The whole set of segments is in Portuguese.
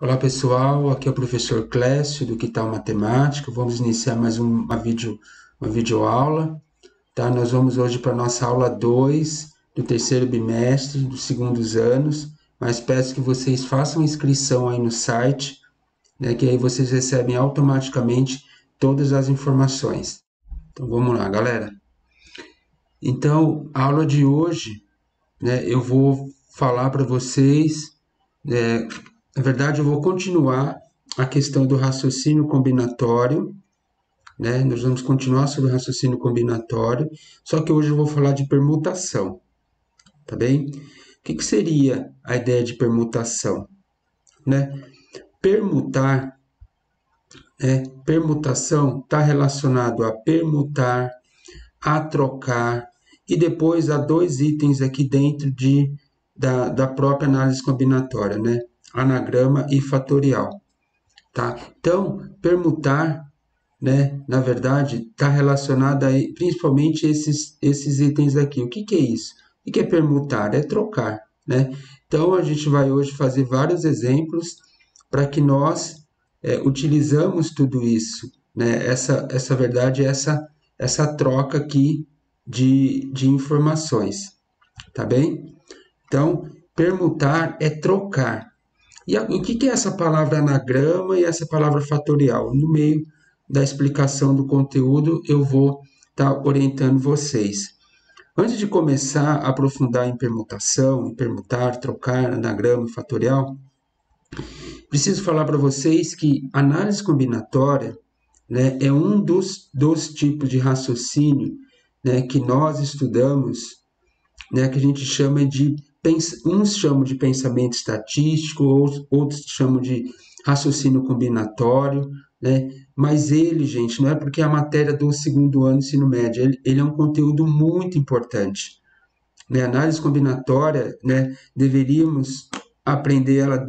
Olá pessoal, aqui é o professor Clécio do Que Tal Matemática. Vamos iniciar mais uma videoaula, tá? Nós vamos hoje para a nossa aula 2 do terceiro bimestre dos segundos anos, mas peço que vocês façam inscrição aí no site, né, que aí vocês recebem automaticamente todas as informações. Então vamos lá, galera. Então, a aula de hoje, né, eu vou falar para vocês. Na verdade, eu vou continuar a questão do raciocínio combinatório, né? Nós vamos continuar sobre o raciocínio combinatório, só que hoje eu vou falar de permutação, tá bem? O que seria a ideia de permutação, né? Permutar, permutação está relacionado a permutar, a trocar, e depois há dois itens aqui dentro da própria análise combinatória, né? Anagrama e fatorial. Tá? Então, permutar, né, na verdade, está relacionado a principalmente esses itens aqui. O que é isso? O que é permutar? É trocar. Né? Então, a gente vai hoje fazer vários exemplos para que nós utilizamos tudo isso, né? Essa verdade, essa troca aqui de informações. Tá bem? Então, permutar é trocar. E o que é essa palavra anagrama e essa palavra fatorial? No meio da explicação do conteúdo, eu vou estar orientando vocês. Antes de começar a aprofundar em permutação, em permutar, trocar, anagrama e fatorial, preciso falar para vocês que análise combinatória, né, é um dos tipos de raciocínio, né, que nós estudamos, né, que a gente chama de, uns chamam de pensamento estatístico, outros chamam de raciocínio combinatório, né? Mas ele, gente, não é porque é a matéria do segundo ano do ensino médio, ele é um conteúdo muito importante, né? Análise combinatória, né, deveríamos aprender ela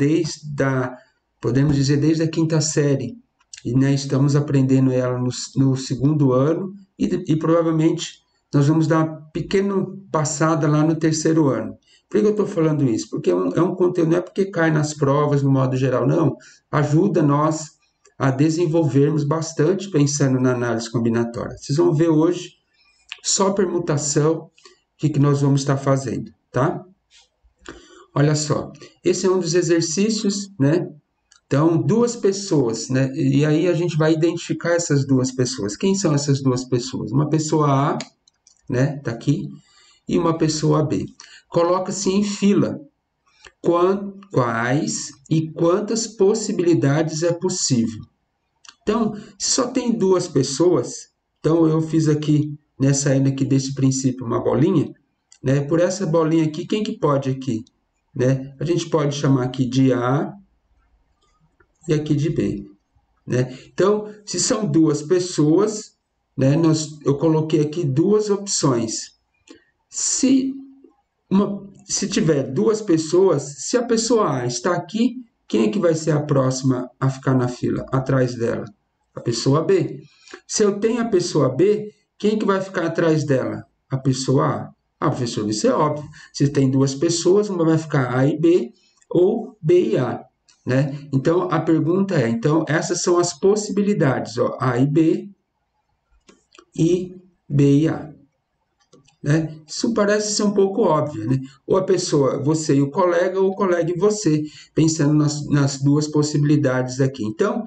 podemos dizer, desde a quinta série, e né, estamos aprendendo ela no segundo ano e provavelmente nós vamos dar uma pequena passada lá no terceiro ano. Por que eu estou falando isso? Porque é um conteúdo, não é porque cai nas provas no modo geral, não. Ajuda nós a desenvolvermos bastante pensando na análise combinatória. Vocês vão ver hoje só permutação, o que nós vamos estar fazendo, tá? Olha só, esse é um dos exercícios, né? Então, duas pessoas, né? E aí a gente vai identificar essas duas pessoas. Quem são essas duas pessoas? Uma pessoa A, né? Tá aqui, e uma pessoa B. Coloca-se em fila quais e quantas possibilidades é possível. Então, se só tem duas pessoas, então eu fiz aqui, saindo aqui desse princípio, uma bolinha, né? Por essa bolinha aqui, quem que pode aqui? Né? A gente pode chamar aqui de A e aqui de B. Né? Então, se são duas pessoas, né, eu coloquei aqui duas opções. Se tiver duas pessoas, se a pessoa A está aqui, quem é que vai ser a próxima a ficar na fila atrás dela? A pessoa B. Se eu tenho a pessoa B, quem é que vai ficar atrás dela? A pessoa A. Ah, professor, isso é óbvio. Se tem duas pessoas, uma vai ficar A e B ou B e A. Né? Então, a pergunta é, então, essas são as possibilidades, ó, A e B e A. Né? Isso parece ser um pouco óbvio, né? Ou a pessoa, você e o colega, ou o colega e você, pensando nas duas possibilidades aqui. Então,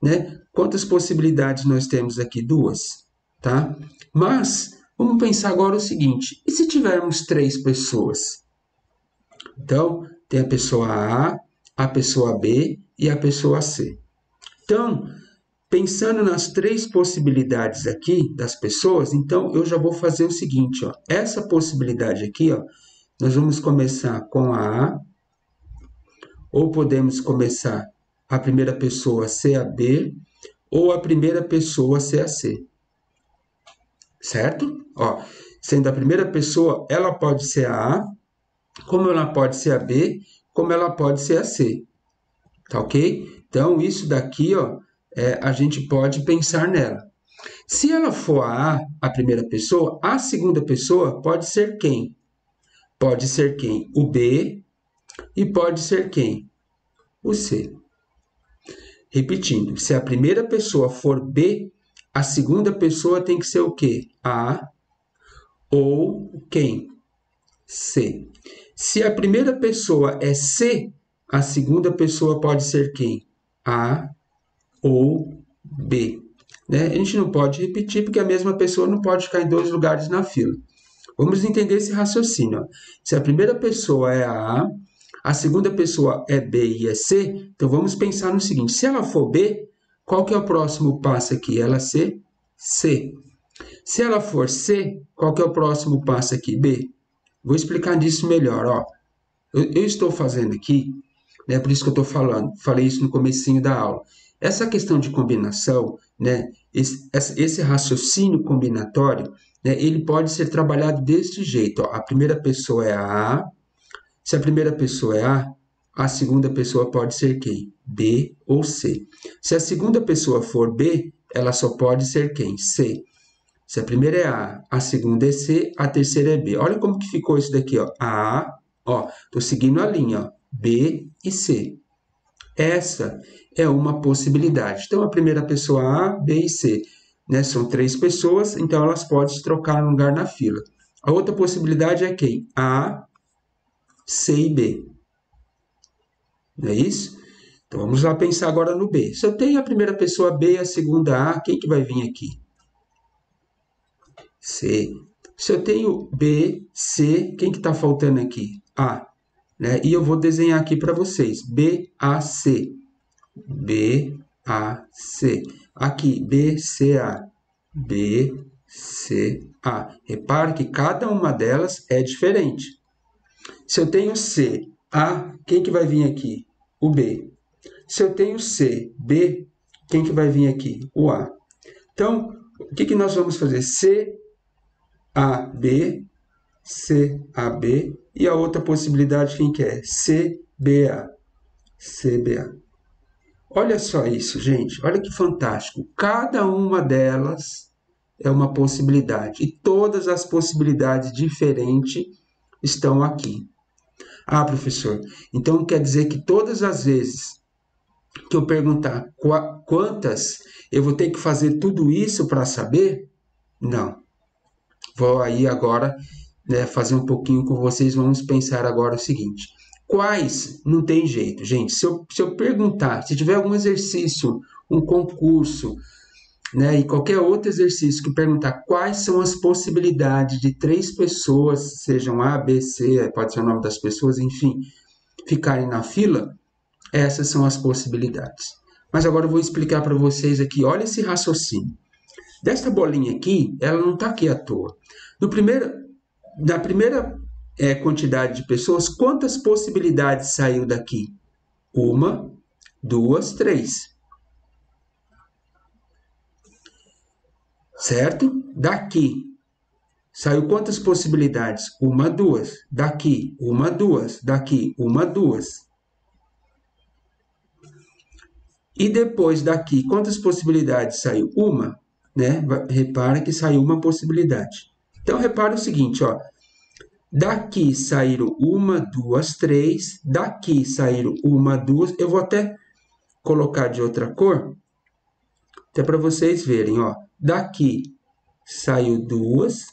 né, quantas possibilidades nós temos aqui? Duas, tá? Mas, vamos pensar agora o seguinte, e se tivermos três pessoas? Então, tem a pessoa a pessoa B e a pessoa C. Então, pensando nas três possibilidades aqui das pessoas, então eu já vou fazer o seguinte, ó. Essa possibilidade aqui, ó, nós vamos começar com a A, ou podemos começar a primeira pessoa ser a B, ou a primeira pessoa ser a C. Certo? Ó, sendo a primeira pessoa, ela pode ser a A, como ela pode ser a B, como ela pode ser a C. Tá ok? Então, isso daqui, ó, a gente pode pensar nela. Se ela for a primeira pessoa, a segunda pessoa pode ser quem? Pode ser quem? O B e pode ser quem? O C. Repetindo, se a primeira pessoa for B, a segunda pessoa tem que ser o quê? A ou quem? C. Se a primeira pessoa é C, a segunda pessoa pode ser quem? A ou B. Né? A gente não pode repetir porque a mesma pessoa não pode ficar em dois lugares na fila. Vamos entender esse raciocínio. Ó. Se a primeira pessoa é a segunda pessoa é B e é C, então vamos pensar no seguinte, se ela for B, qual que é o próximo passo aqui? Ela ser C. Se ela for C, qual que é o próximo passo aqui? B. Vou explicar disso melhor. Ó. Eu estou fazendo aqui, né, por isso que eu estou falando, falei isso no comecinho da aula. Essa questão de combinação, né, esse raciocínio combinatório, né, ele pode ser trabalhado deste jeito. Ó. A primeira pessoa é a. Se a primeira pessoa é a segunda pessoa pode ser quem? B ou C. Se a segunda pessoa for B, ela só pode ser quem? C. Se a primeira é a segunda é C, a terceira é B. Olha como que ficou isso daqui, ó. A, ó, tô seguindo a linha, ó. B e C. Essa é uma possibilidade. Então, a primeira pessoa A, B e C. Né? São três pessoas, então elas podem se trocar no lugar na fila. A outra possibilidade é quem? A, C e B. Não é isso? Então, vamos lá pensar agora no B. Se eu tenho a primeira pessoa B e a segunda A, quem que vai vir aqui? C. Se eu tenho B, C, quem que está faltando aqui? A. Né? E eu vou desenhar aqui para vocês. B, A, C. B, A, C. Aqui, B, C, A. B, C, A. Repare que cada uma delas é diferente. Se eu tenho C, A, quem que vai vir aqui? O B. Se eu tenho C, B, quem que vai vir aqui? O A. Então, o que nós vamos fazer? C, A, B, C, A, B. E a outra possibilidade, quem que é? C, B, A. C, B, A. Olha só isso, gente. Olha que fantástico. Cada uma delas é uma possibilidade. E todas as possibilidades diferentes estão aqui. Ah, professor, então quer dizer que todas as vezes que eu perguntar quantas, eu vou ter que fazer tudo isso para saber? Não. Vou aí agora, né, fazer um pouquinho com vocês. Vamos pensar agora o seguinte. Quais? Não tem jeito, gente. Se eu perguntar, se tiver algum exercício, um concurso, né, e qualquer outro exercício que perguntar quais são as possibilidades de três pessoas, sejam A, B, C, pode ser o nome das pessoas, enfim, ficarem na fila, essas são as possibilidades. Mas agora eu vou explicar para vocês aqui, olha esse raciocínio. Desta bolinha aqui, ela não está aqui à toa. Na primeira quantidade de pessoas, quantas possibilidades saiu daqui? Uma, duas, três. Certo? Daqui, saiu quantas possibilidades? Uma, duas. Daqui, uma, duas. Daqui, uma, duas. E depois daqui, quantas possibilidades saiu? Uma, né? Repara que saiu uma possibilidade. Então, repara o seguinte, ó. Daqui saíram uma, duas, três. Daqui saíram uma, duas. Eu vou até colocar de outra cor, até para vocês verem, ó. Daqui saiu duas,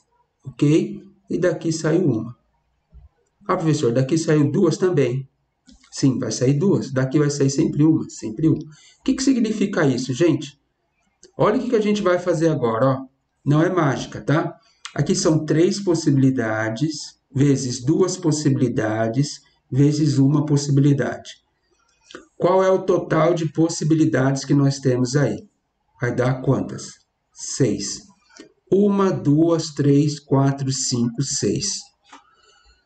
ok? E daqui saiu uma. Ah, professor, daqui saiu duas também. Sim, vai sair duas. Daqui vai sair sempre uma, sempre uma. O que significa isso, gente? Olha o que a gente vai fazer agora, ó. Não é mágica, tá? Aqui são três possibilidades, vezes duas possibilidades, vezes uma possibilidade. Qual é o total de possibilidades que nós temos aí? Vai dar quantas? 6. 1, 2, 3, 4, 5, 6.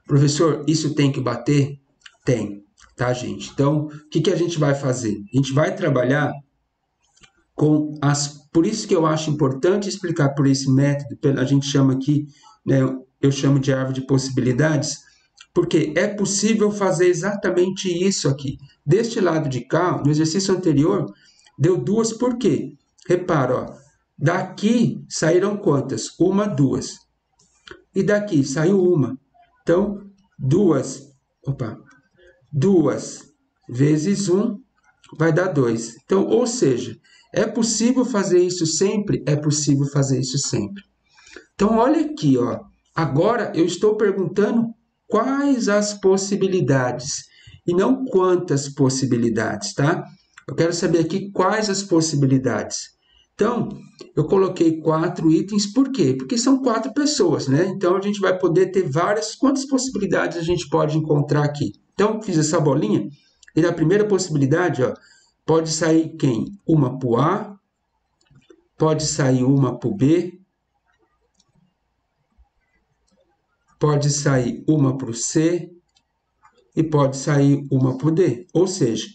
Professor, isso tem que bater? Tem, tá, gente? Então, o que a gente vai fazer? A gente vai trabalhar com as... Por isso que eu acho importante explicar por esse método, a gente chama aqui, né, eu chamo de árvore de possibilidades, porque é possível fazer exatamente isso aqui. Deste lado de cá, no exercício anterior, deu duas, por quê? Repara, ó, daqui saíram quantas? Uma, duas. E daqui saiu uma. Então, duas vezes um, vai dar 2. Então, ou seja, é possível fazer isso sempre? É possível fazer isso sempre. Então, olha aqui, ó. Agora eu estou perguntando quais as possibilidades e não quantas possibilidades, tá? Eu quero saber aqui quais as possibilidades. Então, eu coloquei 4 itens, por quê? Porque são 4 pessoas, né? Então, a gente vai poder ter quantas possibilidades a gente pode encontrar aqui? Então, fiz essa bolinha, e na primeira possibilidade, ó, pode sair quem? Uma para o A, pode sair uma para o B, pode sair uma para o C e pode sair uma para o D. Ou seja,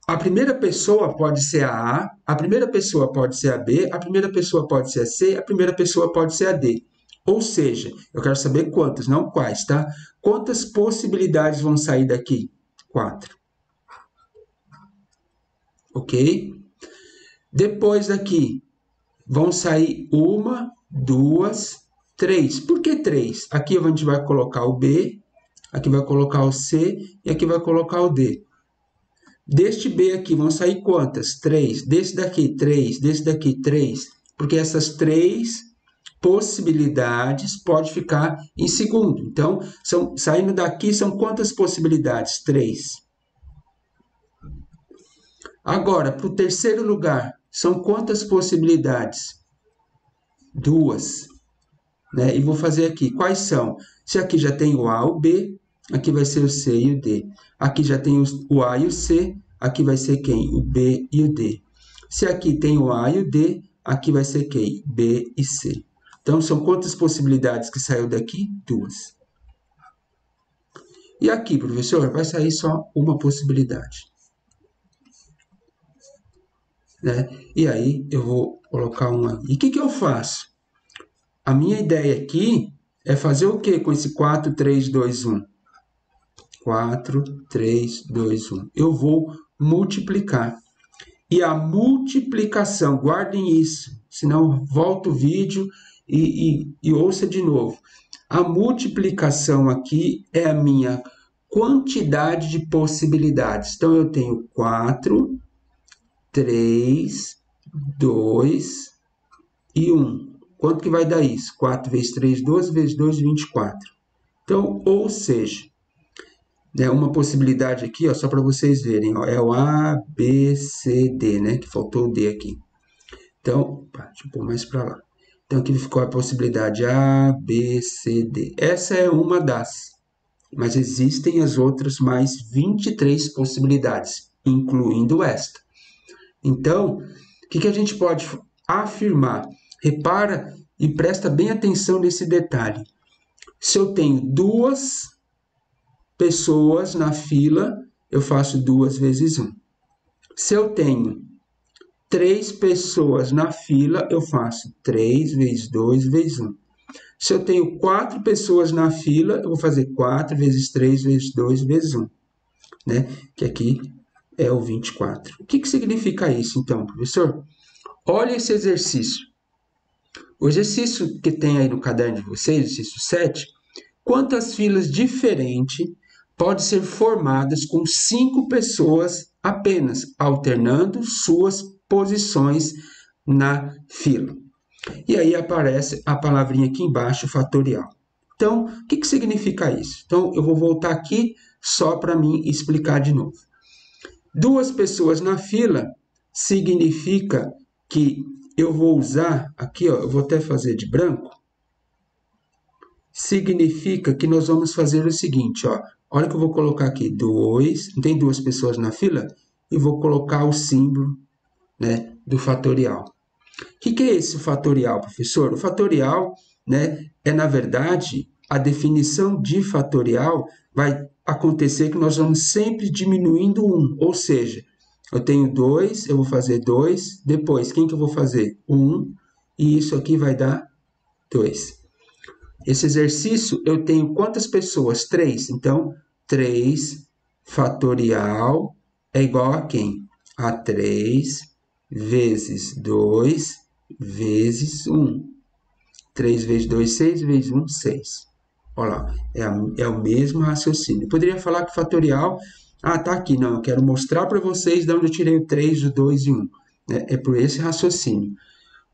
a primeira pessoa pode ser a primeira pessoa pode ser a B, a primeira pessoa pode ser a C, a primeira pessoa pode ser a D. Ou seja, eu quero saber quantas, não quais, tá? Quantas possibilidades vão sair daqui? 4. Ok? Depois daqui, vão sair uma, duas, 3. Por que 3? Aqui a gente vai colocar o B, aqui vai colocar o C e aqui vai colocar o D. Deste B aqui vão sair quantas? 3. Desse daqui, 3. Desse daqui, 3. Porque essas 3 possibilidades pode ficar em segundo. Então, saindo daqui, são quantas possibilidades? 3. Agora, para o terceiro lugar, são quantas possibilidades? 2. Né? E vou fazer aqui. Quais são? Se aqui já tem o A, o B, aqui vai ser o C e o D. Aqui já tem o A e o C, aqui vai ser quem? O B e o D. Se aqui tem o A e o D, aqui vai ser quem? B e C. Então, são quantas possibilidades que saiu daqui? 2. E aqui, professor, vai sair só uma possibilidade. Né? E aí, eu vou colocar uma... E o que eu faço? A minha ideia aqui é fazer o que com esse 4, 3, 2, 1? 4, 3, 2, 1. Eu vou multiplicar. E a multiplicação, guardem isso, senão volta o vídeo e ouça de novo. A multiplicação aqui é a minha quantidade de possibilidades. Então, eu tenho 4, 3, 2 e 1. Quanto que vai dar isso? 4 vezes 3, 12, vezes 2, 24. Então, ou seja, né, uma possibilidade aqui, ó, só para vocês verem, ó, é o A, B, C, D, né? Que faltou o D aqui. Então, deixa eu pôr mais para lá. Então, aqui ficou a possibilidade A, B, C, D. Essa é uma das, mas existem as outras mais 23 possibilidades, incluindo esta. Então, o que a gente pode afirmar? Repara e presta bem atenção nesse detalhe. Se eu tenho 2 pessoas na fila, eu faço 2 vezes 1. Se eu tenho 3 pessoas na fila, eu faço 3 vezes 2 vezes 1. Se eu tenho 4 pessoas na fila, eu vou fazer 4 vezes 3 vezes 2 vezes 1. Né? Que aqui é o 24. O que significa isso, então, professor? Olha esse exercício. O exercício que tem aí no caderno de vocês, exercício 7, quantas filas diferentes podem ser formadas com 5 pessoas apenas, alternando suas posições na fila? E aí aparece a palavrinha aqui embaixo, fatorial. Então, o que significa isso? Então, eu vou voltar aqui só para mim explicar de novo. 2 pessoas na fila significa que eu vou usar, aqui ó, eu vou até fazer de branco, significa que nós vamos fazer o seguinte, ó, olha que eu vou colocar aqui, 2, não tem 2 pessoas na fila? E vou colocar o símbolo, né, do fatorial. O que é esse fatorial, professor? O fatorial, né, é, na verdade, a definição de fatorial vai acontecer que nós vamos sempre diminuindo 1, ou seja, eu tenho 2, eu vou fazer 2, depois, quem que eu vou fazer? 1, e isso aqui vai dar 2. Esse exercício, eu tenho quantas pessoas? 3. Então, 3 fatorial é igual a quem? A 3 vezes 2 vezes 1. 3 vezes 2, 6, vezes 1, 6. Olha lá, é o mesmo raciocínio. Eu poderia falar que fatorial Ah, tá aqui. Não, eu quero mostrar para vocês de onde eu tirei o 3, o 2 e o 1. É por esse raciocínio.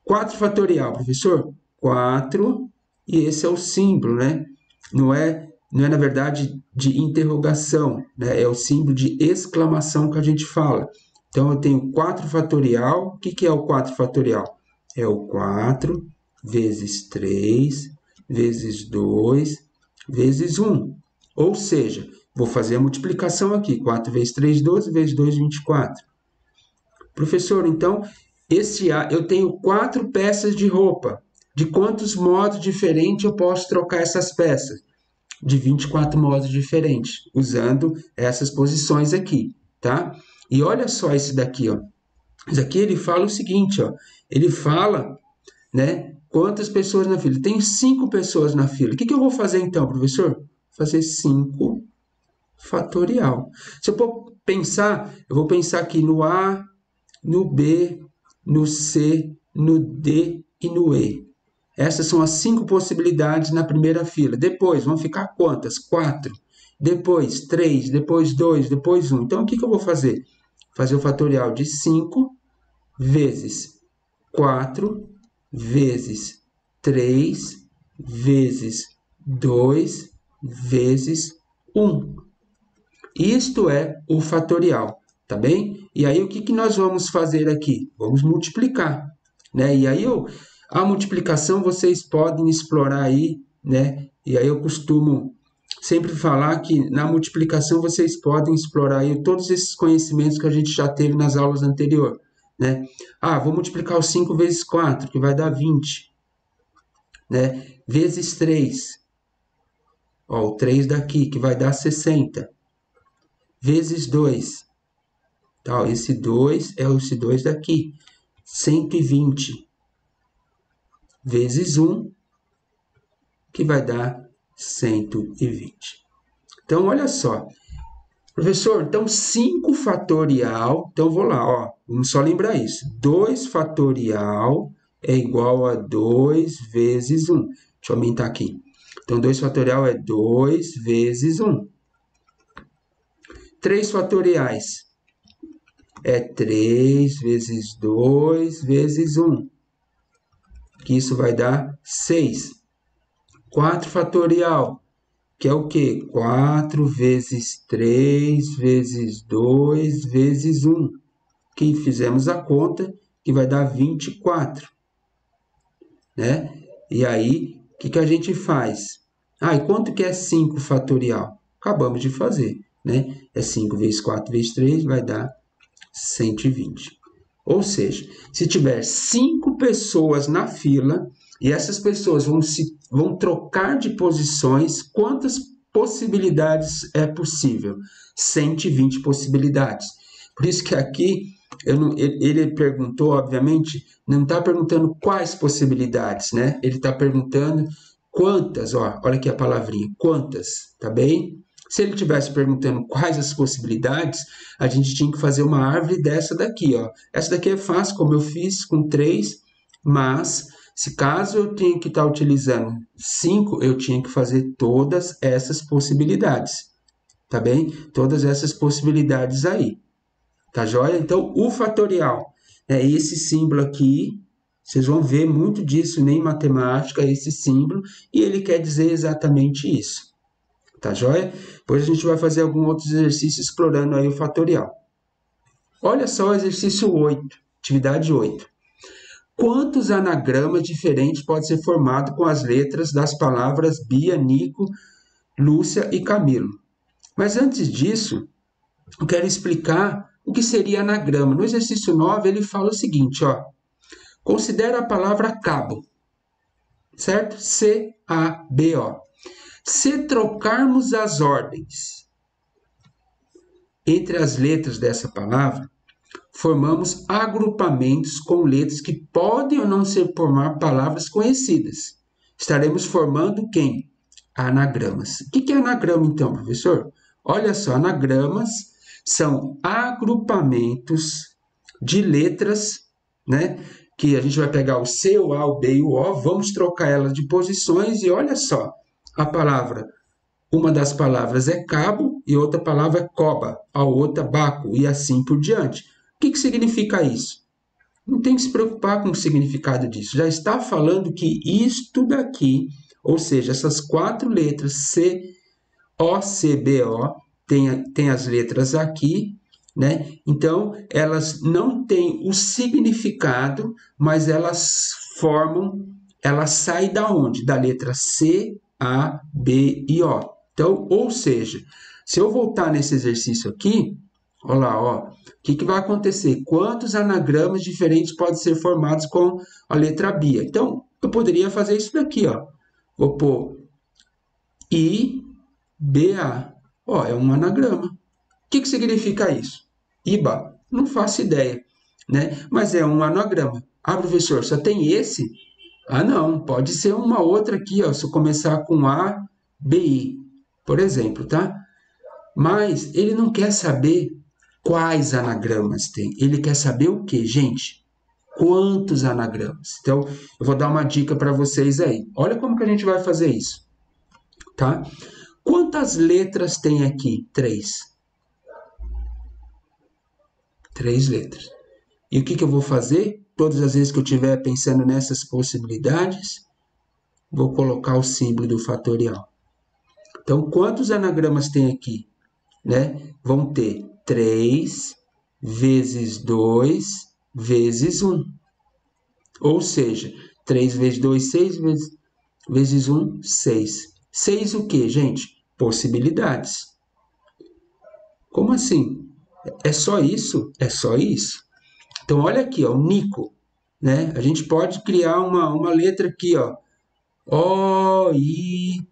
4 fatorial, professor? 4, e esse é o símbolo, né? Não é na verdade de interrogação, né? É o símbolo de exclamação que a gente fala. Então, eu tenho 4 fatorial. O que é o 4 fatorial? É o 4 vezes 3 vezes 2 vezes 1. Ou seja, vou fazer a multiplicação aqui. 4 vezes 3, 12, vezes 2, 24. Professor, então, eu tenho 4 peças de roupa. De quantos modos diferentes eu posso trocar essas peças? De 24 modos diferentes, usando essas posições aqui, tá? E olha só esse daqui, ó. Esse aqui ele fala o seguinte, ó. Ele fala, né, quantas pessoas na fila. Tem 5 pessoas na fila. O que eu vou fazer então, professor? Fazer 5 fatorial. Se eu for pensar, eu vou pensar aqui no A, no B, no C, no D e no E. Essas são as 5 possibilidades na primeira fila. Depois, vão ficar quantas? 4. Depois, 3. Depois, 2. Depois, 1. Então, o que eu vou fazer? Fazer o fatorial de 5 vezes 4 vezes 3 vezes 2 vezes 1. Isto é o fatorial, tá bem? E aí, o que nós vamos fazer aqui? Vamos multiplicar, né? E aí, a multiplicação vocês podem explorar aí, né? E aí eu costumo sempre falar que na multiplicação vocês podem explorar aí todos esses conhecimentos que a gente já teve nas aulas anteriores, né? Ah, vou multiplicar o 5 vezes 4, que vai dar 20, né? Vezes 3, ó, o 3 daqui, que vai dar 60. Vezes 2, tá? Esse 2 é esse 2 daqui, 120. Vezes 1, que vai dar 120. Então, olha só. Professor, então 5 fatorial, então vou lá, ó, vamos só lembrar isso. 2 fatorial é igual a 2 vezes 1. Deixa eu aumentar aqui. Então, 2 fatorial é 2 vezes 1. 3 fatoriais é 3 vezes 2 vezes 1, que isso vai dar 6. 4 fatorial, que é o quê? 4 vezes 3 vezes 2 vezes 1, que fizemos a conta, que vai dar 24, né? E aí, o que a gente faz? Ah, e quanto que é 5 fatorial? Acabamos de fazer, né? É 5 vezes 4 vezes 3, vai dar 120. Ou seja, se tiver 5 pessoas na fila e essas pessoas vão trocar de posições, quantas possibilidades é possível? 120 possibilidades. Por isso que aqui ele perguntou, obviamente, não está perguntando quais possibilidades, né? Ele está perguntando quantas, ó, olha aqui a palavrinha, quantas, tá bem? Se ele estivesse perguntando quais as possibilidades, a gente tinha que fazer uma árvore dessa daqui, ó. Essa daqui é fácil, como eu fiz com 3, mas se caso eu tenha que estar utilizando 5, eu tinha que fazer todas essas possibilidades, tá bem? Todas essas possibilidades aí, tá joia? Então, o fatorial é esse símbolo aqui, vocês vão ver muito disso em matemática, esse símbolo, e ele quer dizer exatamente isso. Tá joia? Depois a gente vai fazer algum outro exercício explorando aí o fatorial. Olha só o exercício 8, atividade 8. Quantos anagramas diferentes podem ser formados com as letras das palavras Bia, Nico, Lúcia e Camilo? Mas antes disso, eu quero explicar o que seria anagrama. No exercício 9, ele fala o seguinte, ó. Considera a palavra cabo, certo? C-A-B-O. Se trocarmos as ordens entre as letras dessa palavra, formamos agrupamentos com letras que podem ou não formar palavras conhecidas. Estaremos formando quem? Anagramas. O que é anagrama, então, professor? Olha só, anagramas são agrupamentos de letras, né? Que a gente vai pegar o C, o A, o B e o O, vamos trocar elas de posições e olha só, a palavra Uma das palavras é cabo e outra palavra é coba, a outra baco e assim por diante. O que significa isso? Não tem que se preocupar com o significado disso. Já está falando que isto daqui, ou seja, essas 4 letras C, O, C, B, O, tem as letras aqui, né? Então, elas não têm o significado, mas elas saem da onde? Da letra C, A, B e O. Então, ou seja, se eu voltar nesse exercício aqui, olha lá, ó, o que vai acontecer? Quantos anagramas diferentes podem ser formados com a letra B? Então, eu poderia fazer isso daqui, ó. Vou pôr I-B-A. Ó, é um anagrama. O que significa isso? Iba? Não faço ideia, né? Mas é um anagrama. Ah, professor, só tem esse? Ah, não. Pode ser uma outra aqui, ó. Se eu começar com A, B, I, por exemplo, tá? Mas ele não quer saber quais anagramas tem. Ele quer saber o quê, gente? Quantos anagramas? Então, eu vou dar uma dica para vocês aí. Olha como que a gente vai fazer isso, tá? Quantas letras tem aqui? 3. 3 letras. E o que eu vou fazer? Todas as vezes que eu estiver pensando nessas possibilidades, vou colocar o símbolo do fatorial. Então, quantos anagramas tem aqui? Né? Vão ter 3 vezes 2 vezes 1. Ou seja, 3 vezes 2, 6 vezes 1, 6. 6 o quê, gente? Possibilidades. Como assim? É só isso? É só isso. Então, olha aqui, ó, o Nico. Né? A gente pode criar uma letra aqui, ó. O-I-N-C.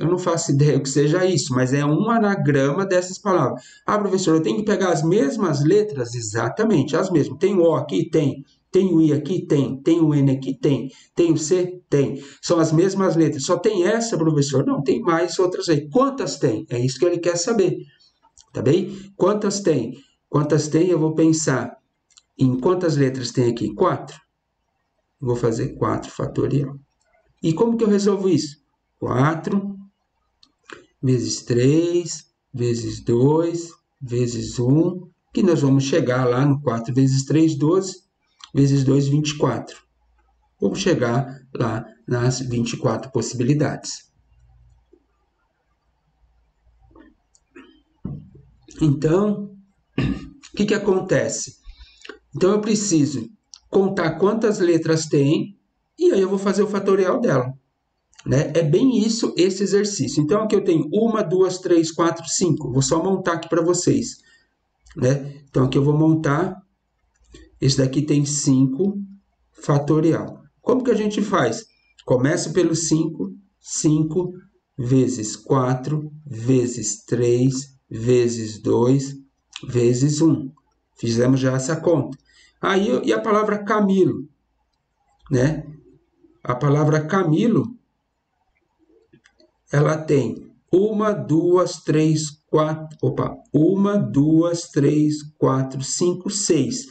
Eu não faço ideia o que seja isso, mas é um anagrama dessas palavras. Ah, professor, eu tenho que pegar as mesmas letras? Exatamente, as mesmas. Tem o O aqui? Tem. Tem o I aqui? Tem. Tem o N aqui? Tem. Tem o C? Tem. São as mesmas letras. Só tem essa, professor? Não, tem mais outras aí. Quantas tem? É isso que ele quer saber. Tá bem? Quantas tem? Quantas tem? Eu vou pensar em quantas letras tem aqui? 4. Vou fazer 4 fatorial. E como que eu resolvo isso? 4 vezes 3 vezes 2 vezes 1, que nós vamos chegar lá no 4 vezes 3, 12, vezes 2, 24. Vamos chegar lá nas 24 possibilidades. Então, o que acontece? Então, eu preciso contar quantas letras tem e aí eu vou fazer o fatorial dela. Né? É bem isso, esse exercício. Então, aqui eu tenho 1, 2, 3, 4, 5. Vou só montar aqui para vocês. Né? Então, aqui eu vou montar. Esse daqui tem 5 fatorial. Como que a gente faz? Começa pelo 5. 5 vezes 4 vezes 3 vezes 2 vezes 1. Fizemos já essa conta. Aí, e a palavra Camilo? Né? A palavra Camilo, ela tem 1, 2, 3, 4... Opa! 1, 2, 3, 4, 5, 6.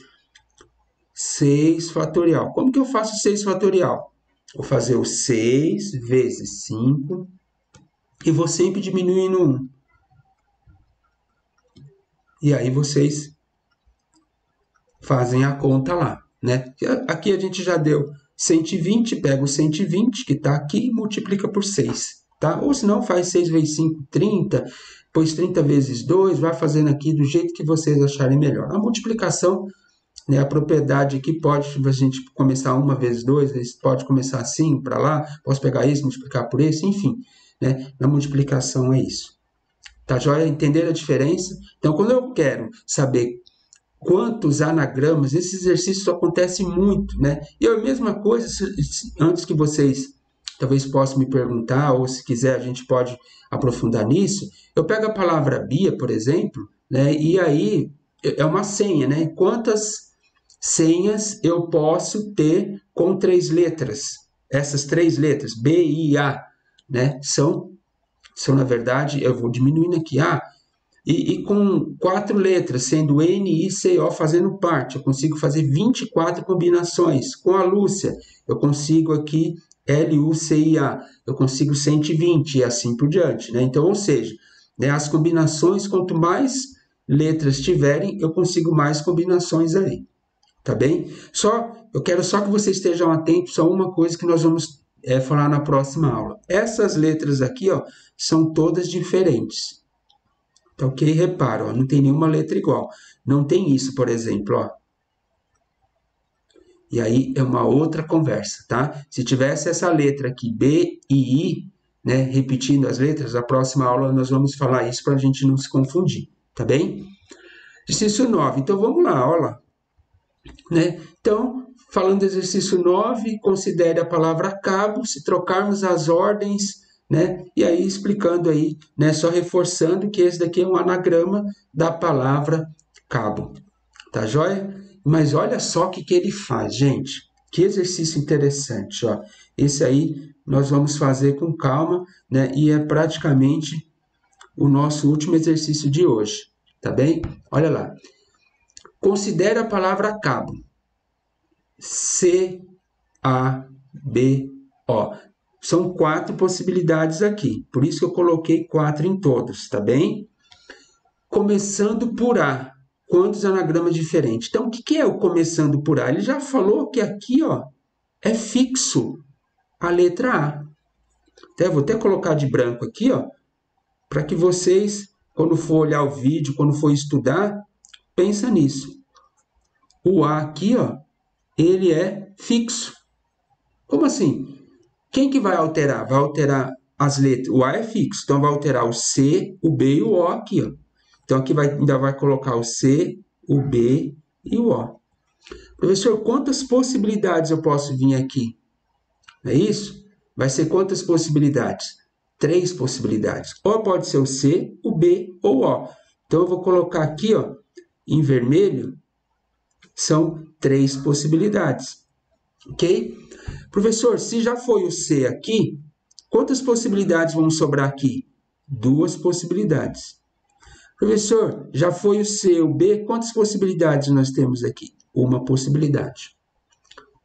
6 fatorial. Como que eu faço 6 fatorial? Vou fazer o 6 vezes 5 e vou sempre diminuindo 1. E aí vocês fazem a conta lá, né? Aqui a gente já deu 120, pega o 120 que está aqui e multiplica por 6, tá? Ou se não, faz 6 vezes 5, 30, depois 30 vezes 2, vai fazendo aqui do jeito que vocês acharem melhor. A multiplicação, né, a propriedade aqui pode a gente começar 1 vezes 2, pode começar assim para lá, posso pegar isso, multiplicar por esse, enfim, né? Na multiplicação é isso. Tá joia? Entender a diferença? Então, quando eu quero saber quantos anagramas, esse exercício acontece muito, né? E a mesma coisa, antes que vocês talvez possam me perguntar, ou se quiser a gente pode aprofundar nisso, eu pego a palavra Bia, por exemplo, né? E aí é uma senha, né? Quantas senhas eu posso ter com 3 letras? Essas 3 letras, B, I, A, né? São na verdade, eu vou diminuindo aqui, e com 4 letras, sendo N, I, C, O fazendo parte, eu consigo fazer 24 combinações. Com a Lúcia, eu consigo aqui LUCIA, eu consigo 120 e assim por diante, né? Então, ou seja, né, as combinações, quanto mais letras tiverem, eu consigo mais combinações aí, tá bem? Eu quero só que vocês estejam atentos a uma coisa que nós vamos falar na próxima aula. Essas letras aqui, ó, são todas diferentes, tá ok? Repara, ó, não tem nenhuma letra igual. Não tem isso, por exemplo, ó. E aí é uma outra conversa, tá? Se tivesse essa letra aqui, B e I, né, repetindo as letras, na próxima aula nós vamos falar isso para a gente não se confundir, tá bem? Exercício 9. Então vamos lá, olha lá. Né? Então, falando do exercício 9, considere a palavra cabo, se trocarmos as ordens, né? E aí explicando aí, né? Só reforçando que esse daqui é um anagrama da palavra cabo, tá joia? Mas olha só o que ele faz, gente. Que exercício interessante, ó. Esse aí nós vamos fazer com calma, né? E é praticamente o nosso último exercício de hoje, tá bem? Olha lá. Considere a palavra cabo. C-A-B-O. São 4 possibilidades aqui, por isso que eu coloquei 4 em todos, tá bem? Começando por A. Quantos anagramas diferentes? Então, o que é o começando por A? Ele já falou que aqui, ó, é fixo a letra A. Então, vou até colocar de branco aqui, ó, para que vocês, quando for olhar o vídeo, quando for estudar, pensa nisso. O A aqui, ó, ele é fixo. Como assim? Quem que vai alterar? Vai alterar as letras. O A é fixo, então vai alterar o C, o B e o O aqui, ó. Então aqui ainda vai colocar o C, o B e o O. Professor, quantas possibilidades eu posso vir aqui? É isso? Vai ser quantas possibilidades? 3 possibilidades. Ou pode ser o C, o B ou o O. Então eu vou colocar aqui, ó, em vermelho, são 3 possibilidades. Ok? Professor, se já foi o C aqui, quantas possibilidades vão sobrar aqui? 2 possibilidades. Professor, já foi o C, o B, quantas possibilidades nós temos aqui? 1 possibilidade.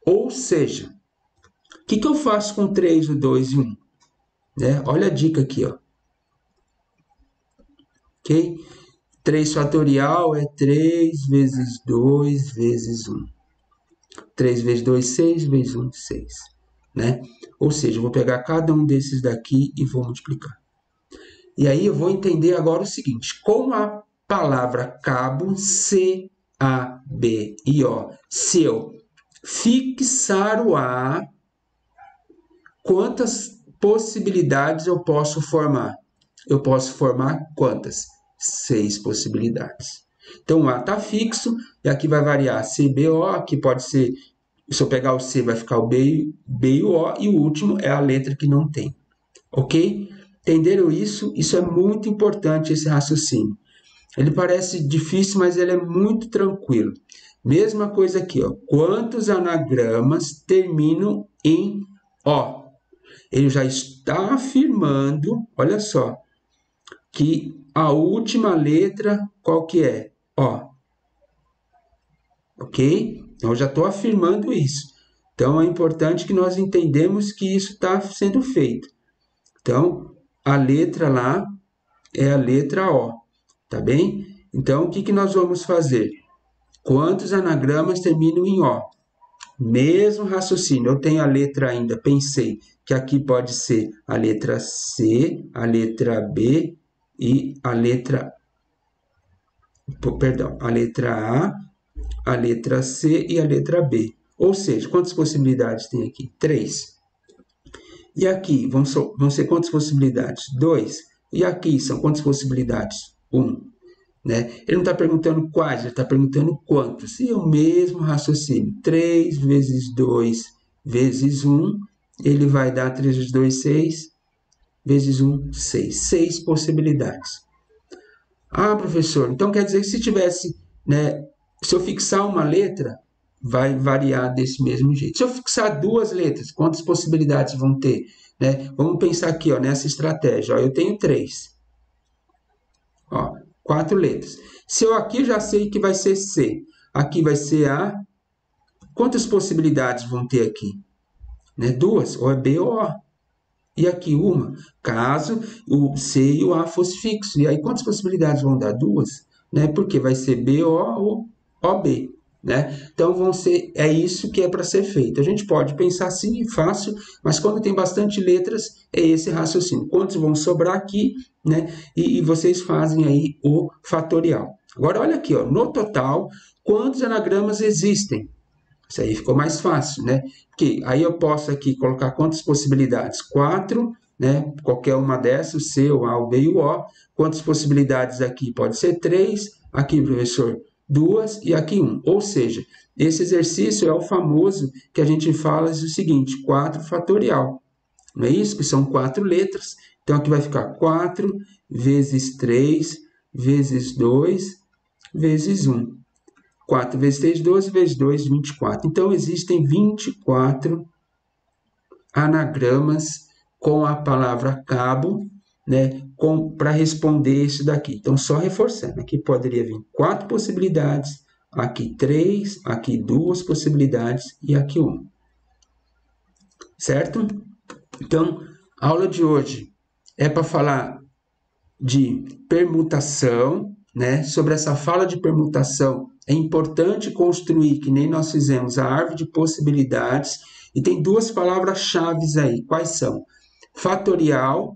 Ou seja, o que eu faço com 3, o 2 e 1? Né? Olha a dica aqui, ó. Ok? 3 fatorial é 3 vezes 2 vezes 1. 3 vezes 2, 6, vezes 1, 6. Né? Ou seja, eu vou pegar cada um desses daqui e vou multiplicar. E aí eu vou entender agora o seguinte, com a palavra cabo, C-A-B-I-O, se eu fixar o A, quantas possibilidades eu posso formar? Eu posso formar quantas? 6 possibilidades. Então, o A está fixo, e aqui vai variar C-B-O, aqui pode ser, se eu pegar o C, vai ficar o B e o O, e o último é a letra que não tem. Ok? Entenderam isso? Isso é muito importante, esse raciocínio. Ele parece difícil, mas ele é muito tranquilo. Mesma coisa aqui, ó. Quantos anagramas terminam em O? Ele já está afirmando, olha só, que a última letra, qual que é? O. Ok? Então, eu já estou afirmando isso. Então, é importante que nós entendamos que isso está sendo feito. Então, a letra lá é a letra O, tá bem? Então, o que nós vamos fazer? Quantos anagramas terminam em O? Mesmo raciocínio, eu tenho a letra ainda, pensei que aqui pode ser a letra C, a letra B e a letra... Perdão, a letra A, a letra C e a letra B. Ou seja, quantas possibilidades tem aqui? 3. E aqui vão ser quantas possibilidades? 2. E aqui são quantas possibilidades? 1. Né? Ele não está perguntando quais, ele está perguntando quantos. E é o mesmo raciocínio. 3 vezes 2 vezes 1, ele vai dar 3 vezes 2, 6, vezes 1, 6. 6 possibilidades. Ah, professor, então quer dizer que se tivesse, né, se eu fixar uma letra, vai variar desse mesmo jeito. Se eu fixar 2 letras, quantas possibilidades vão ter? Né? Vamos pensar aqui, ó, nessa estratégia. Ó, eu tenho 3. Ó, 4 letras. Se eu aqui já sei que vai ser C, aqui vai ser A, quantas possibilidades vão ter aqui? né? Duas, ou é B ou O. E aqui uma, caso o C e o A fosse fixo. E aí quantas possibilidades vão dar? Duas, né? Porque vai ser BO ou OB, né? Então vão ser, é isso que é para ser feito. A gente pode pensar assim, fácil, mas quando tem bastante letras, é esse raciocínio. Quantos vão sobrar aqui, né? E vocês fazem aí o fatorial. Agora olha aqui, ó, no total, quantos anagramas existem? Isso aí ficou mais fácil, né? Porque aí eu posso aqui colocar quantas possibilidades? 4, né? Qualquer uma dessas, o C, o A, o B e o O. Quantas possibilidades aqui? Pode ser 3, aqui, professor, 2 e aqui 1. Ou seja, esse exercício é o famoso que a gente fala o seguinte, 4 fatorial. Não é isso? Que são 4 letras. Então, aqui vai ficar 4 vezes 3 vezes 2 vezes 1. 4 vezes 3, 12, vezes 2, 24. Então, existem 24 anagramas com a palavra cabo, né, para responder isso daqui. Então, só reforçando, aqui poderia vir 4 possibilidades, aqui 3, aqui 2 possibilidades e aqui 1. Certo? Então, a aula de hoje é para falar de permutação, né? Sobre essa fala de permutação, é importante construir, que nem nós fizemos, a árvore de possibilidades, e tem duas palavras-chave aí. Quais são? Fatorial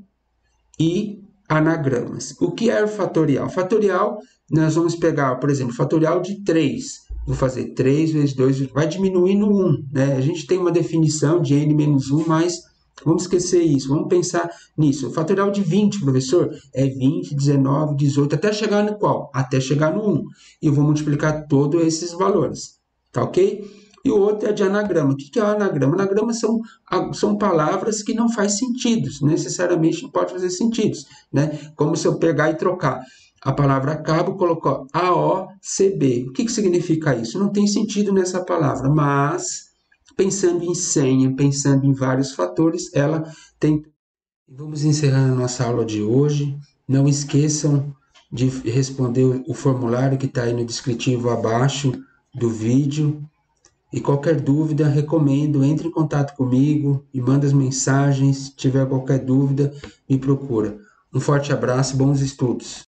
e anagramas. O que é o fatorial? Fatorial, nós vamos pegar, por exemplo, fatorial de 3. Vou fazer 3 vezes 2, vai diminuir no 1, né? A gente tem uma definição de n menos 1, mas vamos esquecer isso, vamos pensar nisso. O fatorial de 20, professor, é 20, 19, 18, até chegar no qual? Até chegar no 1. E eu vou multiplicar todos esses valores, tá ok? E o outro é de anagrama. O que é o anagrama? Anagrama são palavras que não faz sentido, necessariamente não pode fazer sentido, né? Como se eu pegar e trocar a palavra cabo, colocar AOCB. O que significa isso? Não tem sentido nessa palavra, mas pensando em senha, pensando em vários fatores, ela tem. Vamos encerrando a nossa aula de hoje. Não esqueçam de responder o formulário que está aí no descritivo abaixo do vídeo. E qualquer dúvida, recomendo, entre em contato comigo e manda as mensagens. Se tiver qualquer dúvida, me procura. Um forte abraço e bons estudos.